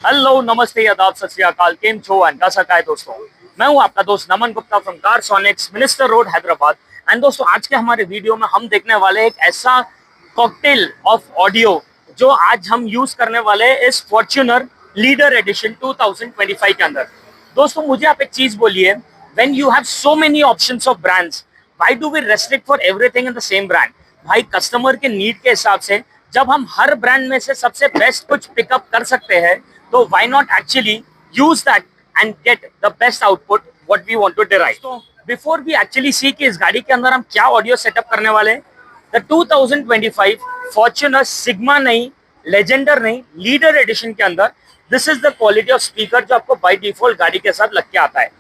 Hello, नमस्ते, आदाब, सत श्री अकाल, केम छो एंड कैसा है दोस्तों। मैं हूं आपका दोस्त Naman Gupta from Car Sonics, Minister Road, Hyderabad. And दोस्तों, आज के हमारे वीडियो में हम देखने वाले हैं एक ऐसा कॉकटेल ऑफ ऑडियो जो आज हम यूज करने वाले हैं इस फॉर्च्यूनर लीडर एडिशन 2025 के अंदर। दोस्तों, मुझे आप एक चीज बोलिए, when you have so many options of brands, why do we restrict for everything in the same brand? भाई, कस्टमर के नीड के हिसाब से जब हम हर ब्रांड में से सबसे बेस्ट कुछ पिकअप कर सकते हैं, तो why not actually use that and get the best output what we want to derive. So before we actually see कि इस गाड़ी के अंदर हम क्या ऑडियो सेटअप करने वाले हैं, the 2025 Fortuner Sigma नहीं, Legender नहीं, Leader Edition के अंदर this is the quality of speaker जो आपको by default गाड़ी के साथ लग के आता है।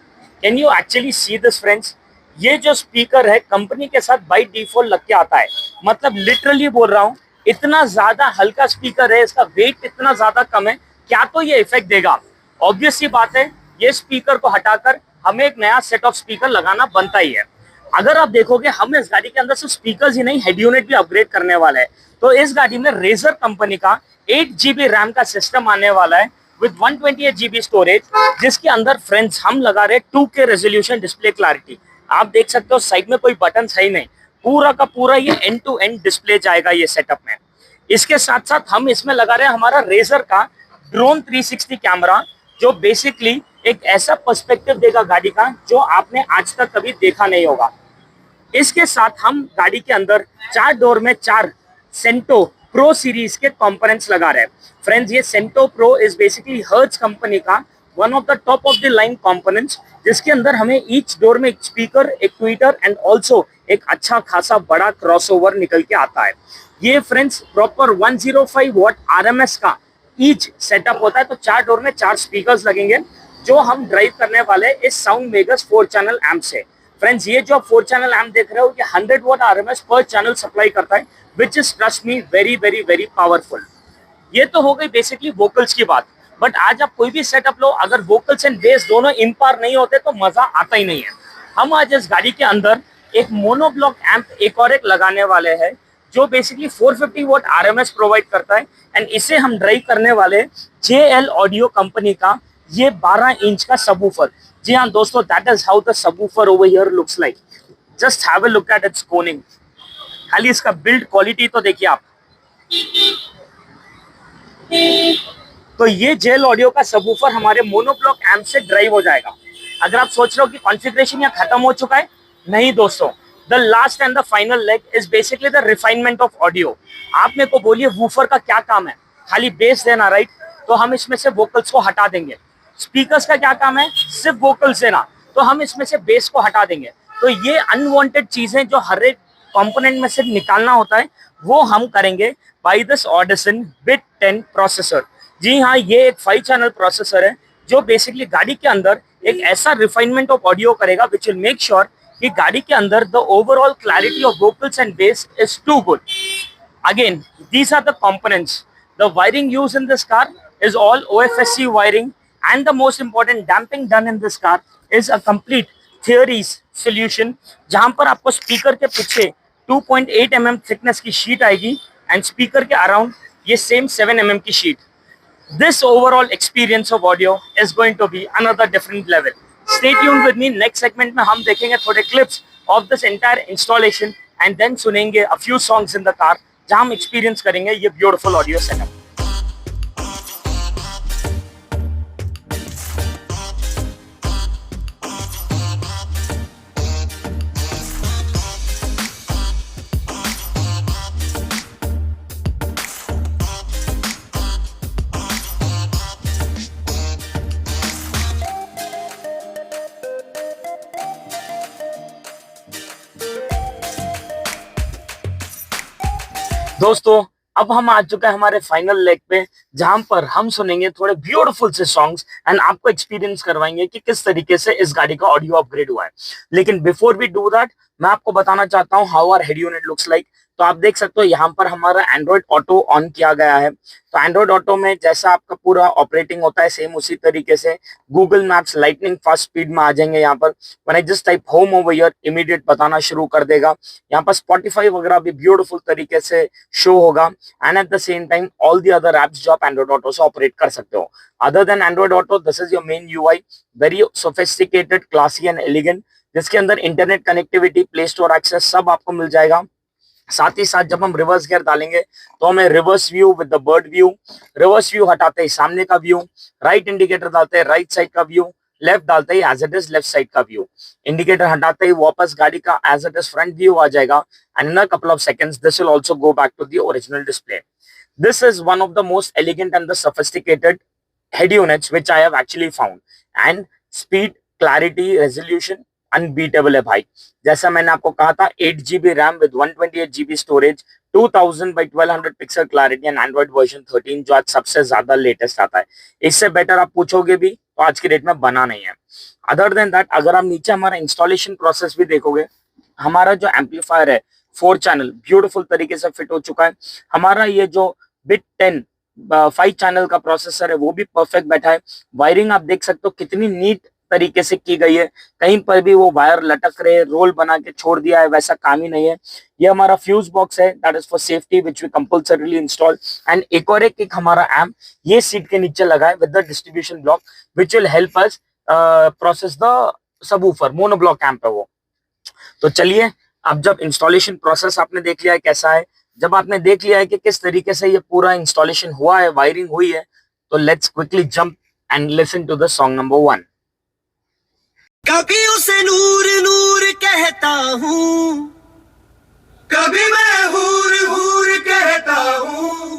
Can you actually see this friends? ये जो स्पीकर है कंपनी के साथ by default लग के आता है। मतलब लिटरली बोल रहा हूँ, इतना ज्यादा हल्का स्पीकर है, इसका वेट इतना ज्यादा कम है, क्या तो ये इफेक्ट देगा। ऑब्वियस सी बात है, ये स्पीकर को हटाकर हमें एक नया सेट ऑफ स्पीकर लगाना बनता ही है। अगर आप देखोगे, हम इस गाड़ी के अंदर सिर्फ स्पीकर्स ही नहीं, हेड यूनिट भी अपग्रेड करने वाला है। तो इस गाड़ी में रेजर कंपनी का 8 GB रैम का सिस्टम आने वाला है विद 128 GB स्टोरेज, जिसके अंदर फ्रेंड्स हम लगा रहे 2K रेजोल्यूशन डिस्प्ले क्लैरिटी। आप देख सकते हो साइड में कोई बटन है ही नहीं, पूरा का पूरा ये एंड टू एंड डिस्प्ले जाएगा ये सेटअप में। इसके साथ साथ हम इसमें लगा रहे हैं हमारा रेजर का ड्रोन 360 कैमरा, जो बेसिकली एक ऐसा पर्सपेक्टिव देगा गाड़ी का जो आपने आज तक कभी देखा नहीं होगा। इसके साथ हम गाड़ी के अंदर 4 डोर में 4 सेंटो प्रो सीरीज के कंपोनेंट्स लगा रहे हैं। फ्रेंड्स, ये Cento Pro is basically Hertz company का one of the top of the line components, जिसके अंदर हमें ईच डोर में एक स्पीकर, एक ट्विटर एंड ऑल्सो एक अच्छा खासा बड़ा क्रॉसओवर निकल के आता है। ये फ्रेंड्स प्रॉपर 105 वॉट RMS का ईच सेटअप होता है। तो 4 डोर में 4 स्पीकर्स लगेंगे जो हम ड्राइव करने वाले इस साउंड मेगस 4 चैनल एम्प से। फ्रेंड्स, ये जो 4 चैनल एम्प देख रहे हो, ये 100 वॉट RMS पर चैनल सप्लाई करता है, which is trust me very very very powerful. ये तो हो गई बेसिकली वोकल्स की बात, बट आज आप कोई भी सेटअप लो, अगर वोकल्स एंड बेस दोनों इम्पार नहीं होते तो मजा आता ही नहीं है। हम आज इस गाड़ी के अंदर एक मोनोब्लॉक एम्प एक और एक लगाने वाले हैं, जो बेसिकली 450 वॉट RMS प्रोवाइड करता है। एंड इसे हम ड्राइव करने वाले JL ऑडियो कंपनी का ये 12 इंच का सबवूफर। जी हाँ दोस्तों, that is how the subwoofer over here looks like. Just have a look at its Koenig. खाली इसका बिल्ड क्वालिटी तो देखिए आप। तो ये JL ऑडियो का सबवूफर हमारे मोनोब्लॉक एम्प से ड्राइव हो जाएगा। अगर आप सोच रहे हो कि कॉन्फ़िगरेशन यहाँ खत्म हो चुका है, नहीं दोस्तों, the last and the final leg is basically the refinement of audio। आप मेरे को बोलिए वूफर का क्या काम है? खाली बेस देना, राइट? तो हम इसमें से वोकल्स को हटा देंगे। स्पीकर्स का क्या काम है? सिर्फ वोकल्स देना, तो हम इसमें से बेस को हटा देंगे। तो ये अनवांटेड चीजें जो हर एक कंपोनेंट में से निकालना होता है, वो हम करेंगे by this Audison bit 10 processor. जी हाँ, ये एक 5 चैनल प्रोसेसर है जो बेसिकली गाड़ी के अंदर एक ऐसा रिफाइनमेंट ऑफ ऑडियो करेगा विच विल मेक श्योर कि गाड़ी के अंदर the overall clarity of vocals and bass is to good. Again, these are the components. The wiring used in this car is all OFSC wiring, and the most important damping done in this car is a complete theories solution, जहां पर आपको speaker के पीछे 2.8 mm thickness की sheet आएगी and speaker के around ये same 7 mm की sheet. This overall experience of audio is going to be another different level. Stay tuned with me. Next segment में हम देखेंगे थोड़े clips of this entire installation and then सुनेंगे a few songs in the car, जहाँ हम experience करेंगे ये beautiful audio setup. दोस्तों, अब हम आ चुके हैं हमारे फाइनल लेग पे, जहां पर हम सुनेंगे थोड़े ब्यूटीफुल से सॉन्ग्स एंड आपको एक्सपीरियंस करवाएंगे कि किस तरीके से इस गाड़ी का ऑडियो अपग्रेड हुआ है। लेकिन बिफोर वी डू दैट, मैं आपको बताना चाहता हूं how our head unit looks like. तो आप देख सकते हो यहाँ पर हमारा एंड्रॉइड ऑटो ऑन किया गया है। तो एंड्रॉइड ऑटो में जैसा आपका पूरा ऑपरेटिंग होता है सेम उसी तरीके से Google maps lightning fast speed में आ जाएंगे। यहाँ पर when I just type home over here immediate बताना शुरू कर देगा। यहाँ पर स्पॉटिफाई वगैरह भी ब्यूटीफुल तरीके से शो होगा and at the same time all the other apps जो आप एंड्रॉइड ऑटो से ऑपरेट कर सकते हो। Other than Android auto this is your main UI, very sophisticated, classy and elegant, जिसके अंदर internet connectivity, play store access सब आपको मिल जाएगा। साथ ही साथ जब हम रिवर्स गियर डालेंगे तो हमें reverse view with the bird view, reverse view हटाते ही सामने का व्यू, राइट इंडिकेटर डालते हैं राइट साइड का व्यू, लेफ्ट डालते ही as it is left side का व्यू, इंडिकेटर हटाते ही वापस गाड़ी का as it is front view आ जाएगा and in a couple of seconds this will also go back to the original display. This is one of the most elegant and the sophisticated head units which I have actually found, and speed, clarity, resolution unbeatable है भाई। जैसा मैंने आपको कहा था 8GB RAM with 128GB storage, 2000 by 1200 pixel clarity and Android version 13 जो आज सबसे ज्यादा लेटेस्ट आता है। इससे बेटर आप पूछोगे भी तो आज की डेट में बना नहीं है। अदर देन दैट अगर आप नीचे हमारा इंस्टॉलेशन प्रोसेस भी देखोगे, हमारा जो एम्पलीफायर है 4 चैनल ब्यूटीफुल तरीके से फिट हो चुका है। हमारा ये जो बिट 10 5 चैनल का प्रोसेसर है वो भी परफेक्ट बैठा है। वायरिंग आप देख सकते हो कितनी नीट तरीके से की गई है, कहीं पर भी वो वायर लटक रहे रोल बना के छोड़ दिया है वैसा काम ही नहीं है। ये हमारा फ्यूज बॉक्स है that is for safety which we compulsorily install. And एक और एक हमारा एम्प ये सीट के नीचे लगा है with the distribution block which will help us process the subwoofer, mono block amp है वो। तो चलिए अब जब इंस्टॉलेशन प्रोसेस आपने देख लिया है कैसा है, जब आपने देख लिया है कि किस तरीके से ये पूरा इंस्टॉलेशन हुआ है, वायरिंग हुई है, तो let's quickly jump and listen to the song number 1। कभी उसे नूर नूर कहता हूँ, कभी मैं हूर हूर कहता हूँ,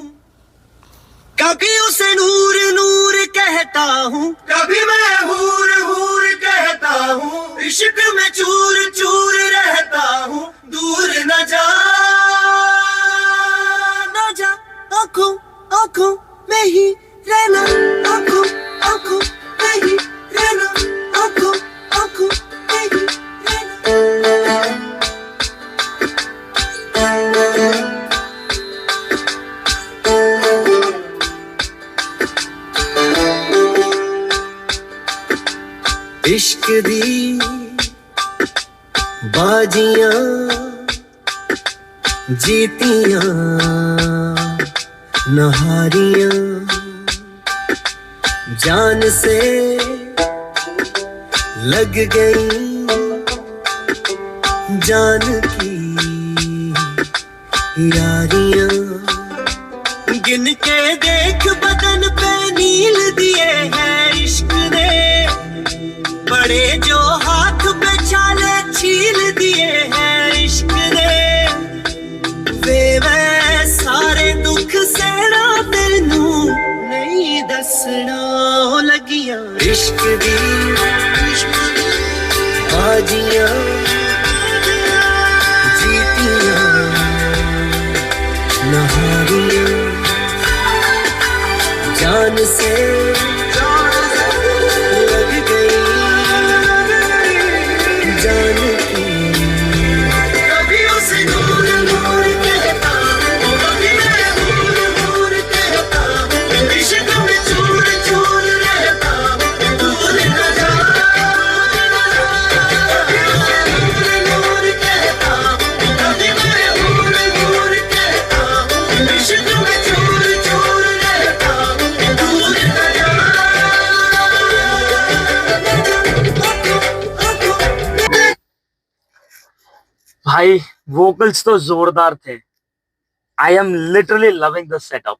कभी उसे नूर नूर कहता हूँ, कभी मैं हूर हूर कहता हूँ, इश्क में चूर चूर रहता हूँ, दूर न जा न जा, आंखों आंखों में ही रहना, आंखों आंखों में ही रहना, आंखों आंखों में ही रहना। इश्क दी बाजियां जीतियां नहारियां जान से लग गई जान की यारियां, गिन के देख बदन पे नील दिए हैं इश्क ने, बड़े जो हाथ पे छाले छील दिए हैं इश्क ने, वे मैं सारे दुख सहना तेनू नहीं दसना लगियां, इश्क दी बाजियां जीतियां नहारियां जान से लग गई जान की, कभी उसे नूर नूर कहता हूँ, कभी मैं हूर हूर कहता हूँ, इश्क में चूर चूर रहता हूँ, दूर न जा, कभी उसे नूर नूर कहता हूँ, कभी मैं हूर हूर कहता हूँ, इश्क में चूर चूर रहता हूँ, दूर न जा। भाई वोकल्स तो जोरदार थे। I am literally loving the setup.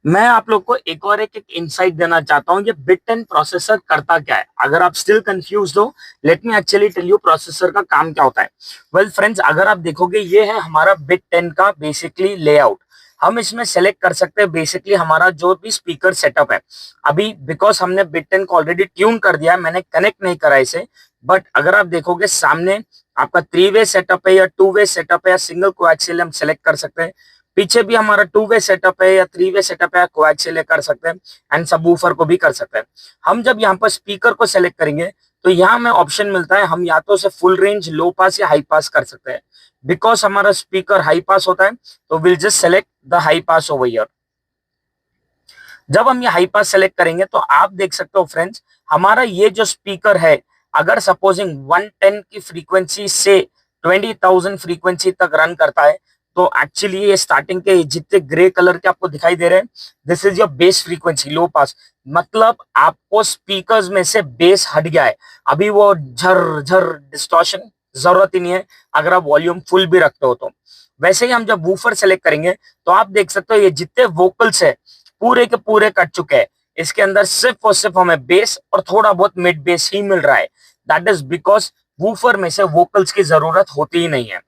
मैं आप लोग को एक और एक इंसाइट देना चाहता हूँ, ये बिट 10 प्रोसेसर करता क्या है। अगर आप स्टिल कंफ्यूज्ड हो, let me actually tell you processor का काम क्या होता है। वेल फ्रेंड्स, अगर आप देखोगे ये है हमारा बिट 10 का बेसिकली लेआउट। हम इसमें सेलेक्ट कर सकते हैं बेसिकली हमारा जो भी स्पीकर सेटअप है। अभी बिकॉज हमने बिट 10 को ऑलरेडी ट्यून कर दिया है, मैंने कनेक्ट नहीं करा इसे, बट अगर आप देखोगे सामने आपका 3 वे सेटअप है या 2 वे सेटअप है या सिंगल कोएक्सियल हम सेलेक्ट कर सकते हैं। पीछे भी हमारा 2 वे सेटअप है या 3 वे सेटअप है, कोएक्सियल कर सकते हैं एंड सबवूफर को भी कर सकते हैं। हम जब यहाँ पर स्पीकर को सेलेक्ट करेंगे तो यहाँ में ऑप्शन मिलता है, हम या तो उसे फुल रेंज, लो पास या हाई पास कर सकते हैं। बिकॉज हमारा स्पीकर हाई पास होता है तो will just select the high pass over here. जब हम ये हाई पास सेलेक्ट करेंगे तो आप देख सकते हो फ्रेंड्स, हमारा ये जो स्पीकर है अगर सपोजिंग 110 की फ्रीक्वेंसी से 20,000 फ्रीक्वेंसी तक रन करता है तो एक्चुअली ये स्टार्टिंग के जितने ग्रे कलर के आपको दिखाई दे रहे हैं, this is your bass frequency, low pass. मतलब आपको स्पीकर्स में से बेस हट गया है, अभी वो झर झर डिस्टॉर्शन जरूरत ही नहीं है अगर आप वॉल्यूम फुल भी रखते हो तो। वैसे ही हम जब वूफर सेलेक्ट करेंगे तो आप देख सकते हो ये जितने वोकल्स है पूरे के पूरे कट चुके हैं, इसके अंदर सिर्फ और सिर्फ हमें बेस और थोड़ा बहुत मिड बेस ही मिल रहा है। दैट इज बिकॉज वूफर में से वोकल्स की जरूरत होती ही नहीं है।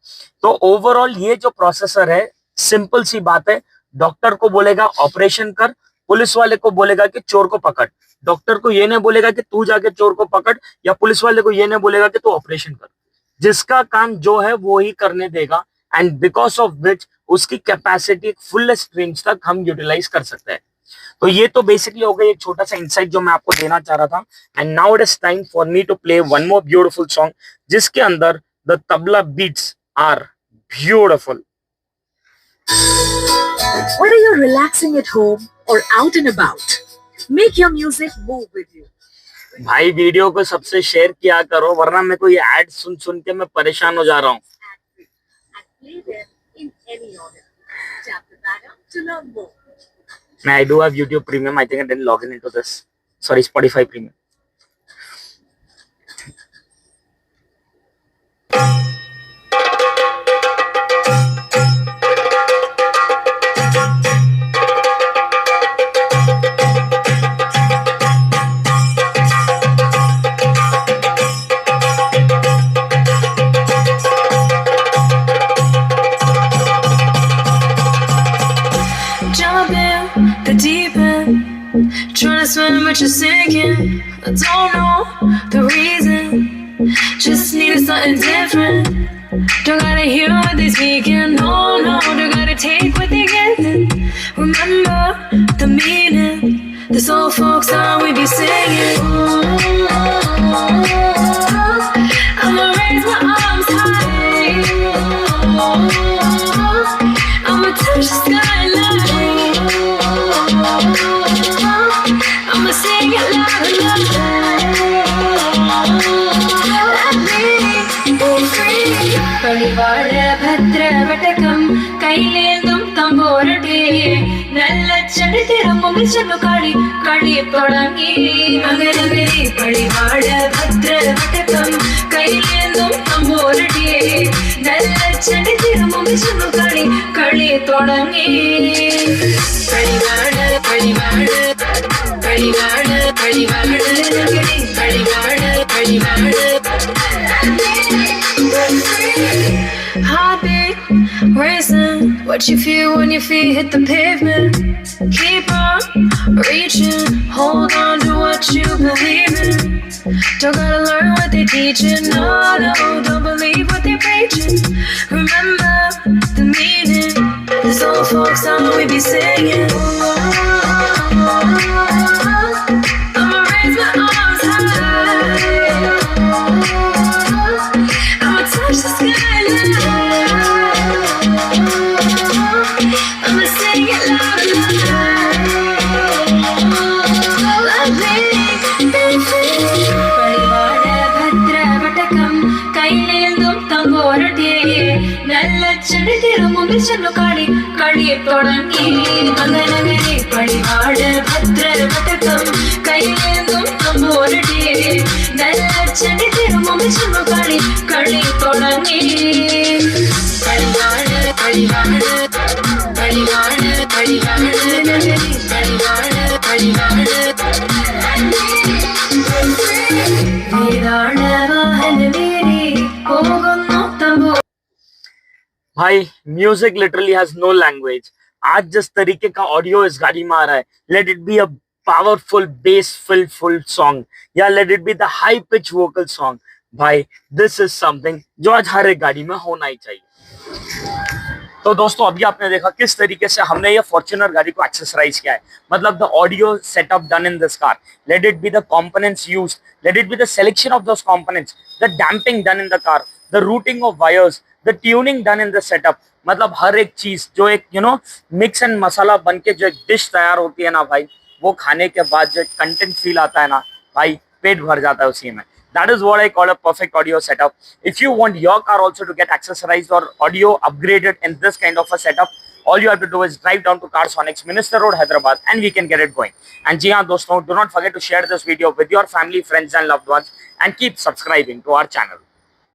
तो ओवरऑल ये जो प्रोसेसर है, सिंपल सी बात है, डॉक्टर को बोलेगा ऑपरेशन कर, पुलिस वाले को बोलेगा कि चोर को पकड़। डॉक्टर को ये नहीं बोलेगा कि तू जाके चोर को पकड़, या पुलिस वाले को ये नहीं बोलेगा कि तू ऑपरेशन कर। जिसका काम जो है वो ही करने देगा, एंड बिकॉज ऑफ विच उसकी कैपेसिटी फुलेस्ट रेंज तक हम यूटिलाइज कर सकते हैं। तो ये तो बेसिकली हो गई एक छोटा सा इंसाइट जो मैं आपको देना चाह रहा था। And now it is time for me to play one more beautiful song जिसके अंदर the tabla beats are beautiful. Whether you're relaxing at home or out and about, make your music move with you. भाई video को सबसे share किया करो, वरना मेरे को ये एड सुन सुन के मैं परेशान हो जा रहा हूँ। And play them in any order. Tap the banner to learn more. I do have YouTube Premium. I think I didn't log in into this. Sorry, Spotify Premium. Jump in the deep end, trying to swim but you're sinking. I don't know the reason, just needed something different. Don't gotta hear what they speaking, no, no, don't gotta take what they getting. Remember the meaning, this old folk song we be singing. I'ma raise my arms high, I'ma touch the skyline, I'ma sing it loud enough. Let me be free. परिवार भद्र वटकम कैलेंदुम तंबोरटे null चढ़तिरमुम चनुकाड़ी कड़ी तोड़ंगी मगरगे परिवार भद्र वटकम कैलेंदुम तंबोरटे null चढ़तिरमुम चनुकाड़ी कड़ी तोड़ंगी परिवार परिवार परिवार परिवार परिवार परिवार Heart beat racing, what you feel when your feet hit the pavement. Keep on reaching, hold on to what you believe in. Don't gotta learn what they're teaching, no, no, don't believe what they're preaching. Remember the meaning, this old folk song we be singing. I'ma raise my arms high, I'ma touch the skyline, I'ma sing it loud enough. Let me be free. परिवार भद्र वटकम कैलेंदुम तंबोरटे null चढ़तिरमुम चनुकाड़ी कड़ी तोड़ंगी मगरगे परिवार भद्र वटकम कैलेंदुम तंबोरटे null चढ़तिरमुम चनुकाड़ी कड़ी तोड़ंगी परिवार परिवार परिवार परिवार परिवार परिवार वाहन मेरी होगुन्नु तंबो। भाई music literally has no language. आज जिस तरीके का ऑडियो इस गाड़ी में आ रहा है, let it be a powerful bass full song या let it be the high pitch vocal song, भाई दिस इज समथिंग जो आज हर एक गाड़ी में होना ही चाहिए। तो दोस्तों अभी आपने देखा किस तरीके से हमने ये फॉर्च्यूनर गाड़ी को एक्सेसराइज किया है, मतलब the audio setup done in this car, late it be the components used, let it be the selection of those components, the damping done in the car, the routing of wires, the tuning done in the setup, मतलब हर एक चीज जो एक mix and मसाला बन के जो एक dish तैयार होती है ना भाई, वो खाने के बाद जो कंटेंट फील आता है ना भाई, पेट भर जाता है उसी में. That is what I call a perfect audio setup. If you want your car also to get accessorized or audio upgraded in this kind of a setup, all you have to do is drive down to Car Sonics, Minister Road, Hyderabad, and we can get it going. And जी हाँ दोस्तों, do not forget to share this video with your family, friends and loved ones, and keep subscribing to our channel.